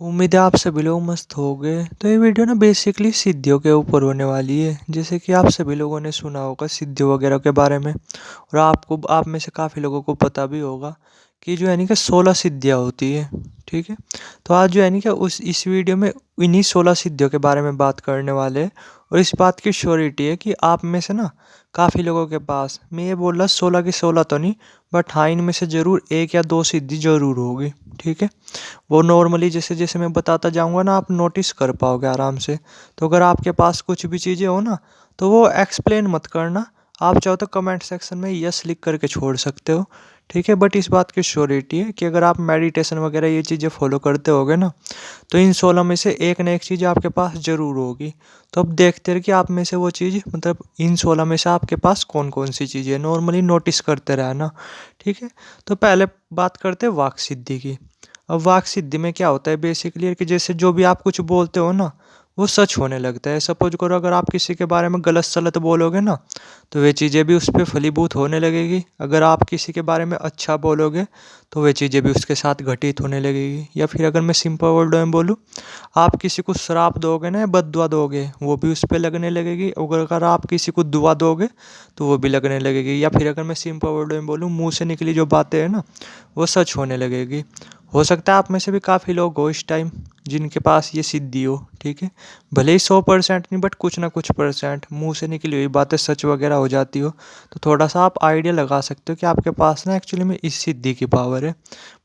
उम्मीद है आप सभी लोग मस्त होंगे। तो ये वीडियो ना बेसिकली सिद्धियों के ऊपर होने वाली है। जैसे कि आप सभी लोगों ने सुना होगा सिद्धियों वगैरह के बारे में, और आप में से काफ़ी लोगों को पता भी होगा कि जो है नहीं कि 16 सिद्धियाँ होती है। ठीक है। तो आज जो है नहीं कि उस इस वीडियो में इन्हीं 16 सिद्धियों के बारे में बात करने वाले हैं। और इस बात की श्योरिटी है कि आप में से ना काफ़ी लोगों के पास, मैं ये बोल रहा 16 की 16 तो नहीं, बट हाँ इनमें से ज़रूर एक या दो सिद्धि ज़रूर होगी। ठीक है। वो नॉर्मली जैसे जैसे मैं बताता जाऊंगा ना, आप नोटिस कर पाओगे आराम से। तो अगर आपके पास कुछ भी चीज़ें हो ना, तो वो एक्सप्लेन मत करना। आप चाहो तो कमेंट सेक्शन में यस लिख करके छोड़ सकते हो। ठीक है। बट इस बात की श्योरिटी है कि अगर आप मेडिटेशन वगैरह ये चीज़ें फॉलो करते होगे ना, तो इन 16 में से एक ना एक चीज़ आपके पास ज़रूर होगी। तो अब देखते रहे कि आप में से वो चीज़, मतलब इन 16 में से आपके पास कौन कौन सी चीज़ें है, नॉर्मली नोटिस करते रहना। ठीक है। तो पहले बात करते हैं वाक सिद्धि की। अब वाक सिद्धि में क्या होता है बेसिकली, कि जैसे जो भी आप कुछ बोलते हो ना, वो सच होने लगता है। सपोज करो अगर आप किसी के बारे में गलत सलत बोलोगे ना, तो वे चीज़ें भी उस पर फलीभूत होने लगेगी। अगर आप किसी के बारे में अच्छा बोलोगे, तो वे चीज़ें भी उसके साथ घटित होने लगेगी। या फिर अगर मैं सिंपल वर्डों में बोलूँ, आप किसी को श्राप दोगे ना या बद्दुआ दोगे, वो भी उस पर लगने लगेगी। अगर आप किसी को दुआ दोगे, तो वो भी लगने लगेगी। या फिर अगर मैं सिंपल वर्डों में बोलूँ, मुंह से निकली जो बातें हैं ना, वो सच होने लगेगी। हो सकता है आप में से भी काफ़ी लोग हो इस टाइम जिनके पास ये सिद्धि हो। ठीक है। भले ही 100% नहीं, बट कुछ ना कुछ परसेंट मुंह से निकली हुई बातें सच वगैरह हो जाती हो। तो थोड़ा सा आप आइडिया लगा सकते हो कि आपके पास ना एक्चुअली में इस सिद्धि की पावर है,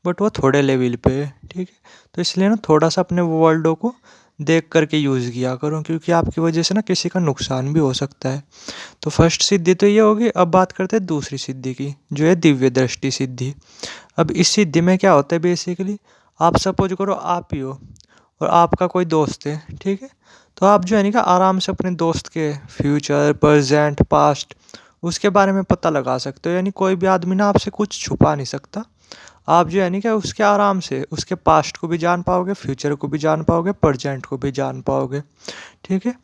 बट वो थोड़े लेवल पे है। ठीक है। तो इसलिए ना थोड़ा सा अपने वर्ल्डों को देख करके यूज़ किया करो, क्योंकि आपकी वजह से ना किसी का नुकसान भी हो सकता है। तो फर्स्ट सिद्धि तो ये होगी। अब बात करते हैं दूसरी सिद्धि की, जो है दिव्य दृष्टि सिद्धि। अब इस सिद्धि में क्या होता है बेसिकली, आप सपोज करो आप ही हो और आपका कोई दोस्त है। ठीक है। तो आप जो है नहीं कि आराम से अपने दोस्त के फ्यूचर, प्रेजेंट, पास्ट, उसके बारे में पता लगा सकते हो। यानी कोई भी आदमी ना आपसे कुछ छुपा नहीं सकता। आप जो है नहीं कि उसके आराम से उसके पास्ट को भी जान पाओगे, फ्यूचर को भी जान पाओगे, प्रेजेंट को भी जान पाओगे। ठीक है।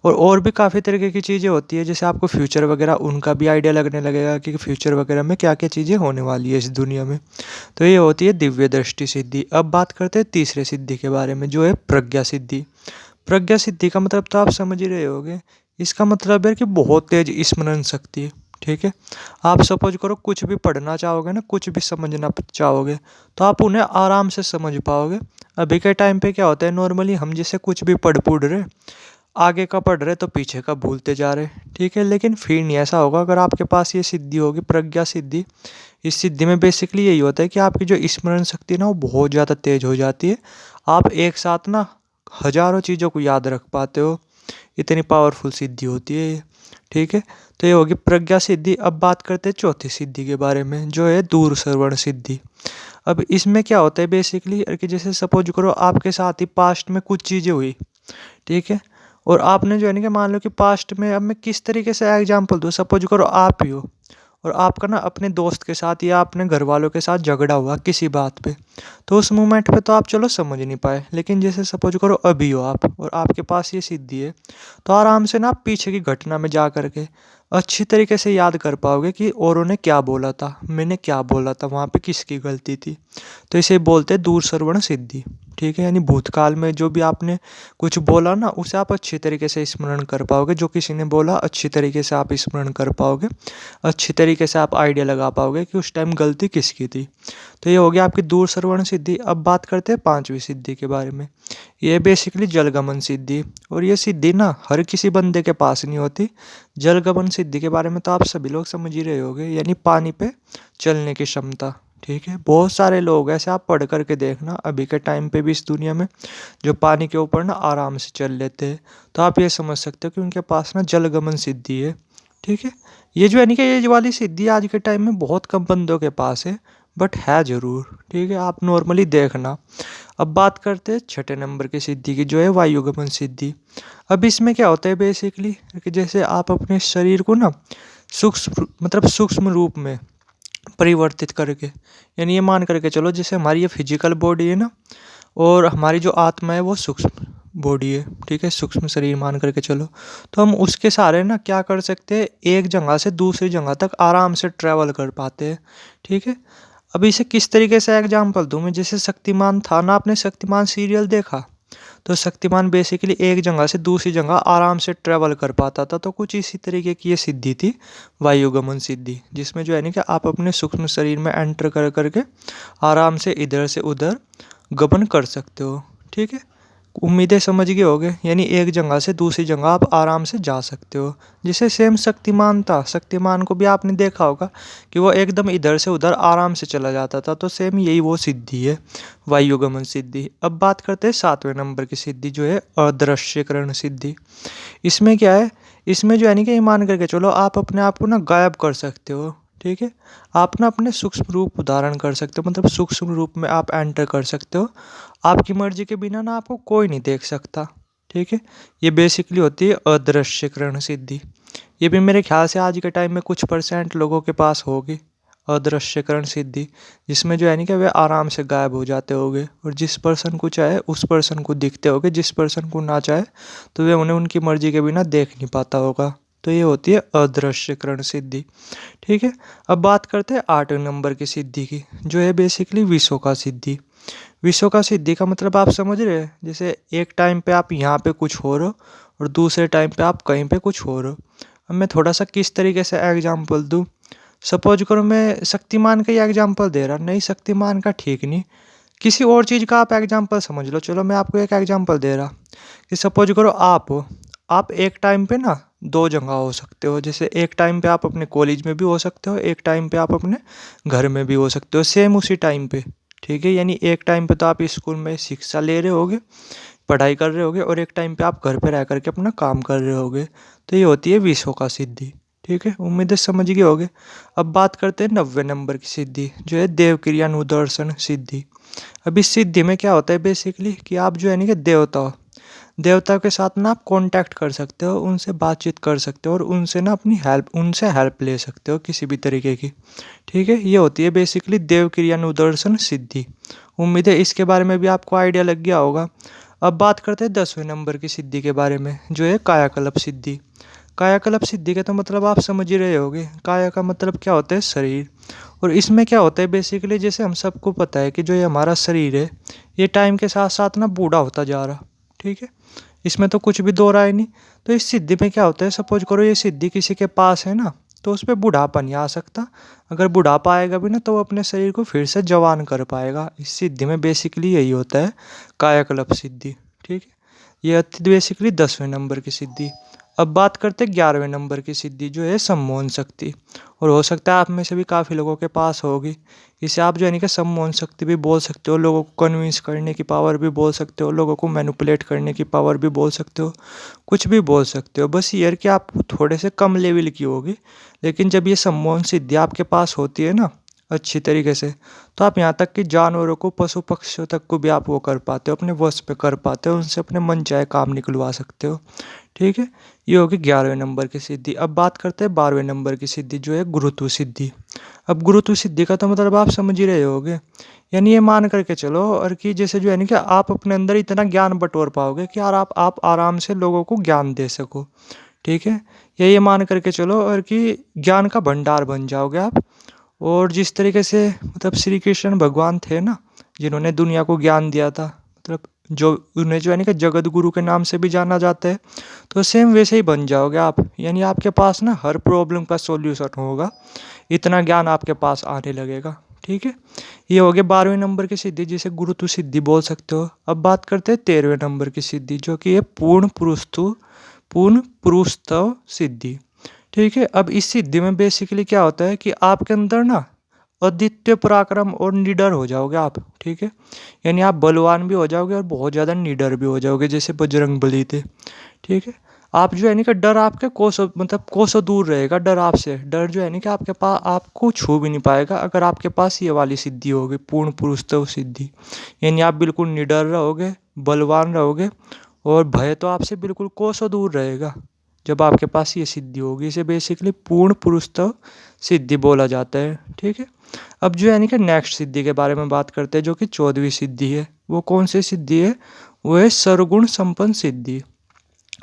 और भी काफ़ी तरीके की चीज़ें होती है, जैसे आपको फ्यूचर वगैरह उनका भी आइडिया लगने लगेगा कि फ्यूचर वगैरह में क्या क्या चीज़ें होने वाली है इस दुनिया में। तो ये होती है दिव्य दृष्टि सिद्धि। अब बात करते हैं तीसरे सिद्धि के बारे में, जो है प्रज्ञा सिद्धि। प्रज्ञा सिद्धि का मतलब तो आप समझ ही रहे होगे। इसका मतलब है कि बहुत तेज स्मरण शक्ति। ठीक है। आप सपोज करो कुछ भी पढ़ना चाहोगे ना, कुछ भी समझना चाहोगे, तो आप उन्हें आराम से समझ पाओगे। अभी के टाइम पे क्या होता है, नॉर्मली हम जैसे कुछ भी पढ़ रहे, आगे का पढ़ रहे तो पीछे का भूलते जा रहे। ठीक है। लेकिन फिर नहीं ऐसा होगा अगर आपके पास ये सिद्धि होगी, प्रज्ञा सिद्धि। इस सिद्धि में बेसिकली यही होता है कि आपकी जो स्मरण शक्ति ना, वो बहुत ज़्यादा तेज हो जाती है। आप एक साथ ना हजारों चीज़ों को याद रख पाते हो। इतनी पावरफुल सिद्धि होती है ये। ठीक है। तो ये होगी प्रज्ञा सिद्धि। अब बात करते हैं चौथी सिद्धि के बारे में, जो है दूर श्रवण सिद्धि। अब इसमें क्या होता है बेसिकली, कि जैसे सपोज करो आपके साथ ही पास्ट में कुछ चीज़ें हुई। ठीक है। और आपने जो है ना कि मान लो कि पास्ट में, अब मैं किस तरीके से एग्जांपल दूँ, सपोज करो आप ही हो और आपका ना अपने दोस्त के साथ या अपने घर वालों के साथ झगड़ा हुआ किसी बात पे। तो उस मोमेंट पे तो आप चलो समझ नहीं पाए, लेकिन जैसे सपोज करो अभी हो आप और आपके पास ये सिद्धि है, तो आराम से ना आप पीछे की घटना में जा करके अच्छी तरीके से याद कर पाओगे कि औरों ने क्या बोला था, मैंने क्या बोला था, वहाँ पे किसकी गलती थी। तो इसे बोलते हैं दूर श्रवण सिद्धि। ठीक है। यानी भूतकाल में जो भी आपने कुछ बोला ना, उसे आप अच्छी तरीके से स्मरण कर पाओगे। जो किसी ने बोला अच्छी तरीके से आप स्मरण कर पाओगे। अच्छी तरीके से आप आइडिया लगा पाओगे कि उस टाइम गलती किसकी थी। तो ये हो गया आपकी दूर श्रवण सिद्धि। अब बात करते हैं पांचवी सिद्धि के बारे में। ये बेसिकली जलगमन सिद्धि। और ये सिद्धि ना हर किसी बंदे के पास नहीं होती। जलगमन सिद्धि के बारे में तो आप सभी लोग समझ ही रहे होगे, यानी पानी पे चलने की क्षमता। ठीक है। बहुत सारे लोग ऐसे, आप पढ़ करके देखना अभी के टाइम पे भी इस दुनिया में, जो पानी के ऊपर ना आराम से चल लेते हैं। तो आप ये समझ सकते हो कि उनके पास ना जलगमन सिद्धि है। ठीक है। ये जो है नहीं कि ये वाली सिद्धि आज के टाइम में बहुत कम बंदों के पास है, बट है ज़रूर। ठीक है। आप नॉर्मली देखना। अब बात करते हैं छठे नंबर की सिद्धि की, जो है वायुगमन सिद्धि। अब इसमें क्या होता है बेसिकली, कि जैसे आप अपने शरीर को ना सूक्ष्म, मतलब सूक्ष्म रूप में परिवर्तित करके, यानी ये मान करके चलो जैसे हमारी ये फिजिकल बॉडी है ना, और हमारी जो आत्मा है वो सूक्ष्म बॉडी है। ठीक है। सूक्ष्म शरीर मान करके चलो, तो हम उसके सहारे ना क्या कर सकते हैं, एक जगह से दूसरी जगह तक आराम से ट्रैवल कर पाते हैं। ठीक है। अब इसे किस तरीके से एग्जाम्पल दूं मैं, जैसे शक्तिमान था ना, आपने शक्तिमान सीरियल देखा, तो शक्तिमान बेसिकली एक जगह से दूसरी जगह आराम से ट्रेवल कर पाता था। तो कुछ इसी तरीके की ये सिद्धि थी, वायुगमन सिद्धि, जिसमें जो है ना कि आप अपने सूक्ष्म शरीर में एंटर कर करके आराम से इधर से उधर गमन कर सकते हो। ठीक है, उम्मीदें समझ गए होगे, यानी एक जगह से दूसरी जगह आप आराम से जा सकते हो। जिसे सेम शक्तिमान था, शक्तिमान को भी आपने देखा होगा कि वो एकदम इधर से उधर आराम से चला जाता था। तो सेम यही वो सिद्धि है, वायुगमन सिद्धि। अब बात करते हैं 7वें नंबर की सिद्धि, जो है अदृश्यकरण सिद्धि। इसमें क्या है, इसमें जो है नहीं कि ये मान करके चलो आप अपने आप को ना गायब कर सकते हो। ठीक है, आप ना अपने सूक्ष्म रूप धारण कर सकते हो, मतलब सूक्ष्म रूप में आप एंटर कर सकते हो। आपकी मर्जी के बिना ना आपको कोई नहीं देख सकता। ठीक है, ये बेसिकली होती है अदृश्यकरण सिद्धि। ये भी मेरे ख्याल से आज के टाइम में कुछ % लोगों के पास होगी, अदृश्यकरण सिद्धि, जिसमें जो है नहीं कि वे आराम से गायब हो जाते होंगे और जिस पर्सन को चाहे उस पर्सन को दिखते होंगे, जिस पर्सन को ना चाहे तो वे उन्हें उनकी मर्जी के बिना देख नहीं पाता होगा। तो ये होती है अदृश्यकरण सिद्धि। ठीक है, अब बात करते हैं 8वें नंबर की सिद्धि की, जो है बेसिकली विशोका सिद्धि। विशोका सिद्धि का मतलब आप समझ रहे हैं, जैसे एक टाइम पे आप यहाँ पे कुछ हो रहे हो और दूसरे टाइम पे आप कहीं पे कुछ हो रहे हो। अब मैं थोड़ा सा किस तरीके से एग्जाम्पल दूँ, सपोज करो मैं शक्तिमान का ही एग्जाम्पल दे रहा, नहीं शक्तिमान का ठीक नहीं, किसी और चीज़ का आप एग्जाम्पल समझ लो। चलो मैं आपको एक एग्जाम्पल दे रहा कि सपोज करो आप हो, आप एक टाइम पे ना दो जगह हो सकते हो। जैसे एक टाइम पे आप अपने कॉलेज में भी हो सकते हो, एक टाइम पे आप अपने घर में भी हो सकते हो, सेम उसी टाइम पे। ठीक है, यानी एक टाइम पे तो आप स्कूल में शिक्षा ले रहे होगे, पढ़ाई कर रहे होगे, और एक टाइम पे आप घर पे रह करके अपना काम कर रहे होगे। तो ये होती है विशोका सिद्धि। ठीक है, उम्मीद है समझ गए होगे। अब बात करते हैं 90वें नंबर की सिद्धि, जो है देव क्रियानुदर्शन सिद्धि। अब इस सिद्धि में क्या होता है बेसिकली कि आप जो है ना कि देवताओं के साथ ना आप कांटेक्ट कर सकते हो, उनसे बातचीत कर सकते हो और उनसे ना अपनी उनसे हेल्प ले सकते हो किसी भी तरीके की। ठीक है, ये होती है बेसिकली देव क्रियानुदर्शन सिद्धि। उम्मीद है इसके बारे में भी आपको आइडिया लग गया होगा। अब बात करते हैं 10वें नंबर की सिद्धि के बारे में, जो है कायाकल्प सिद्धि। कायाकल्प सिद्धि का तो मतलब आप समझ ही रहे होगे, काया का मतलब क्या होता है, शरीर। और इसमें क्या होता है बेसिकली, जैसे हम सबको पता है कि जो ये हमारा शरीर है, ये टाइम के साथ साथ ना बूढ़ा होता जा रहा। ठीक है, इसमें तो कुछ भी दो राय नहीं। तो इस सिद्धि में क्या होता है, सपोज करो ये सिद्धि किसी के पास है ना, तो उस पर बुढ़ापा नहीं आ सकता। अगर बुढ़ापा आएगा भी ना तो वो अपने शरीर को फिर से जवान कर पाएगा। इस सिद्धि में बेसिकली यही होता है, कायाकल्प सिद्धि। ठीक है, ये थी बेसिकली 10वें नंबर की सिद्धि। अब बात करते हैं 11वें नंबर की सिद्धि, जो है सम्मोहन शक्ति। और हो सकता है आप में से भी काफ़ी लोगों के पास होगी। इसे आप जो है नहीं कि सम्मोहन शक्ति भी बोल सकते हो, लोगों को कन्विंस करने की पावर भी बोल सकते हो, लोगों को मैनिपुलेट करने की पावर भी बोल सकते हो, कुछ भी बोल सकते हो। बस ये है कि आप थोड़े से कम लेवल की होगी, लेकिन जब ये सम्मोहन सिद्धि आपके पास होती है ना अच्छी तरीके से, तो आप यहाँ तक कि जानवरों को, पशु पक्षियों तक को भी आप वो कर पाते हो, अपने वश पे कर पाते हो, उनसे अपने मन चाहे काम निकलवा सकते हो। ठीक है, ये होगी 11वें नंबर की सिद्धि। अब बात करते हैं 12वें नंबर की सिद्धि, जो है गुरुत्व सिद्धि। अब गुरुत्व सिद्धि का तो मतलब आप समझ ही रहे होगे, यानी ये मान करके चलो और कि जैसे जो है ना कि आप अपने अंदर इतना ज्ञान बटोर पाओगे कि यार आप आराम से लोगों को ज्ञान दे सको। ठीक है, या ये मान करके चलो और कि ज्ञान का भंडार बन जाओगे आप। और जिस तरीके से मतलब श्री कृष्ण भगवान थे ना, जिन्होंने दुनिया को ज्ञान दिया था, मतलब जो उन्हें जो है ना कि जगत गुरु के नाम से भी जाना जाता है, तो सेम वैसे ही बन जाओगे आप। यानी आपके पास ना हर प्रॉब्लम का सॉल्यूशन होगा, इतना ज्ञान आपके पास आने लगेगा। ठीक है, ये हो गया 12वें नंबर की सिद्धि, जिसे गुरुत्व सिद्धि बोल सकते हो। अब बात करते हैं 13वें नंबर की सिद्धि, जो कि है पूर्ण पुरुषत्व सिद्धि। ठीक है, अब इस सिद्धि में बेसिकली क्या होता है कि आपके अंदर ना अद्वितीय पराक्रम और निडर हो जाओगे आप। ठीक है, यानी आप बलवान भी हो जाओगे और बहुत ज़्यादा निडर भी हो जाओगे, जैसे बजरंगबली थे। ठीक है, आप जो है नहीं कि डर आपके कोसों मतलब कोसों दूर रहेगा, डर आपसे। डर जो है नहीं कि आपके पास आपको छू भी नहीं पाएगा अगर आपके पास ये वाली सिद्धि होगी, पूर्ण पुरुषत्व सिद्धि। यानी आप बिल्कुल निडर रहोगे, बलवान रहोगे, और भय तो आपसे बिल्कुल कोसों दूर रहेगा जब आपके पास ये सिद्धि होगी। इसे बेसिकली पूर्ण पुरुषत्व सिद्धि बोला जाता है। ठीक है, अब जो है यानी कि नेक्स्ट सिद्धि के बारे में बात करते हैं, जो कि 14वीं सिद्धि है। वो कौन सी सिद्धि है, वो है सर्वगुण संपन्न सिद्धि।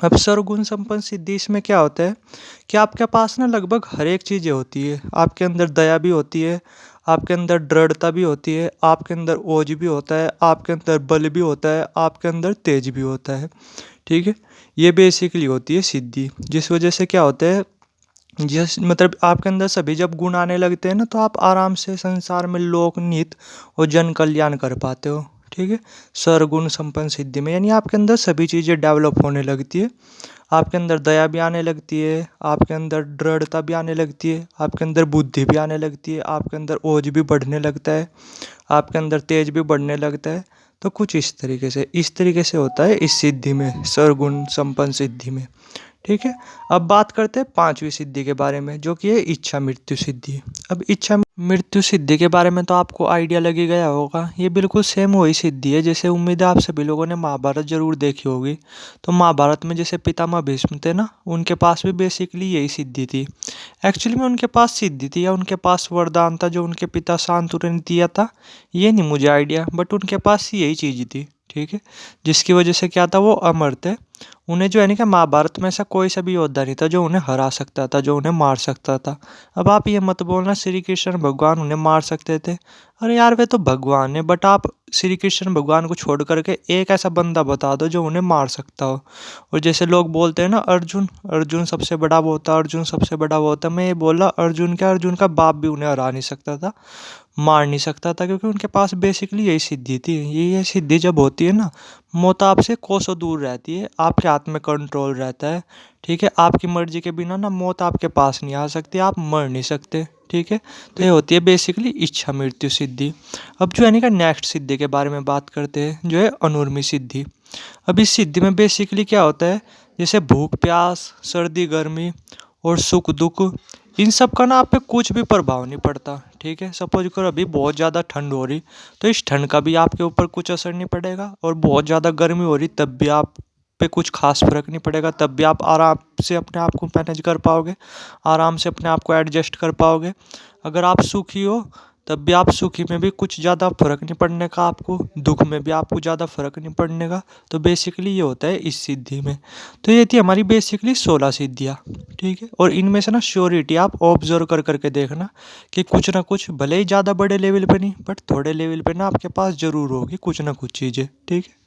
अब सर्वगुण संपन्न सिद्धि, इसमें क्या होता है कि आपके पास ना लगभग हर एक चीज़ें होती है। आपके अंदर दया भी होती है, आपके अंदर दृढ़ता भी होती है, आपके अंदर ओज भी होता है, आपके अंदर बल भी होता है, आपके अंदर तेज भी होता है। ठीक है, ये बेसिकली होती है सिद्धि। जिस वजह से क्या होता है, जिस मतलब आपके अंदर सभी जब गुण आने लगते हैं ना, तो आप आराम से संसार में लोकनीत और जन कल्याण कर पाते हो। ठीक है, सर्वगुण संपन्न सिद्धि में यानी आपके अंदर सभी चीज़ें डेवलप होने लगती है। आपके अंदर दया भी आने लगती है, आपके अंदर दृढ़ता भी आने लगती है, आपके अंदर बुद्धि भी आने लगती है, आपके अंदर ओज भी बढ़ने लगता है, आपके अंदर तेज भी बढ़ने लगता है। तो कुछ इस तरीके से होता है इस सिद्धि में, सर्वगुण संपन्न सिद्धि में। ठीक है, अब बात करते हैं पांचवी सिद्धि के बारे में, जो कि है इच्छा मृत्यु सिद्धि। अब इच्छा मृत्यु सिद्धि के बारे में तो आपको आइडिया लग ही गया होगा। ये बिल्कुल सेम वही सिद्धि है, जैसे उम्मीद है आप सभी लोगों ने महाभारत जरूर देखी होगी। तो महाभारत में जैसे पितामह भीष्म थे ना, उनके पास भी बेसिकली यही सिद्धि थी। एक्चुअली में उनके पास सिद्धि थी या उनके पास वरदान था जो उनके पिता शांतनु ने दिया था, ये नहीं मुझे आइडिया, बट उनके पास यही चीज़ थी। ठीक है, जिसकी वजह से क्या था, वो अमर थे। उन्हें जो है ना कि महाभारत में ऐसा कोई सा भी योद्धा नहीं था जो उन्हें हरा सकता था, जो उन्हें मार सकता था। अब आप ये मत बोलना श्री कृष्ण भगवान उन्हें मार सकते थे। अरे यार, वे तो भगवान है, बट आप श्री कृष्ण भगवान को छोड़ करके एक ऐसा बंदा बता दो जो उन्हें मार सकता हो। और जैसे लोग बोलते हैं ना, अर्जुन अर्जुन सबसे बड़ा वो होता, अर्जुन सबसे बड़ा वो होता, मैं ये बोला अर्जुन का बाप भी उन्हें हरा नहीं सकता था, मार नहीं सकता था, क्योंकि उनके पास बेसिकली यही सिद्धि थी। ये सिद्धि जब होती है ना, मौत आपसे कोसों दूर रहती है, आपके हाथ में कंट्रोल रहता है। ठीक है, आपकी मर्जी के बिना ना मौत आपके पास नहीं आ सकती, आप मर नहीं सकते। ठीक है, तो ये होती है बेसिकली इच्छा मृत्यु सिद्धि। अब जो है ना नेक्स्ट सिद्धि के बारे में बात करते हैं, जो है अनुर्मी सिद्धि। अब इस सिद्धि में बेसिकली क्या होता है, जैसे भूख प्यास, सर्दी गर्मी और सुख दुख, इन सब का ना आप पे कुछ भी प्रभाव नहीं पड़ता। ठीक है, सपोज करो अभी बहुत ज़्यादा ठंड हो रही, तो इस ठंड का भी आपके ऊपर कुछ असर नहीं पड़ेगा, और बहुत ज़्यादा गर्मी हो रही तब भी आप पे कुछ खास फर्क नहीं पड़ेगा, तब भी आप आराम से अपने आप को मैनेज कर पाओगे, आराम से अपने आप को एडजस्ट कर पाओगे। अगर आप सुखी हो तब भी आप सुखी में भी कुछ ज़्यादा फर्क नहीं पड़ने का, आपको दुख में भी आपको ज़्यादा फर्क नहीं पड़ने का। तो बेसिकली ये होता है इस सिद्धि में। तो ये थी हमारी बेसिकली 16 सिद्धियाँ। ठीक है, और इनमें से ना श्योरिटी आप ऑब्जर्व कर करके देखना कि कुछ ना कुछ, भले ही ज़्यादा बड़े लेवल पे नहीं, बट थोड़े लेवल पे ना आपके पास ज़रूर होगी कुछ ना कुछ चीज़ें। ठीक है।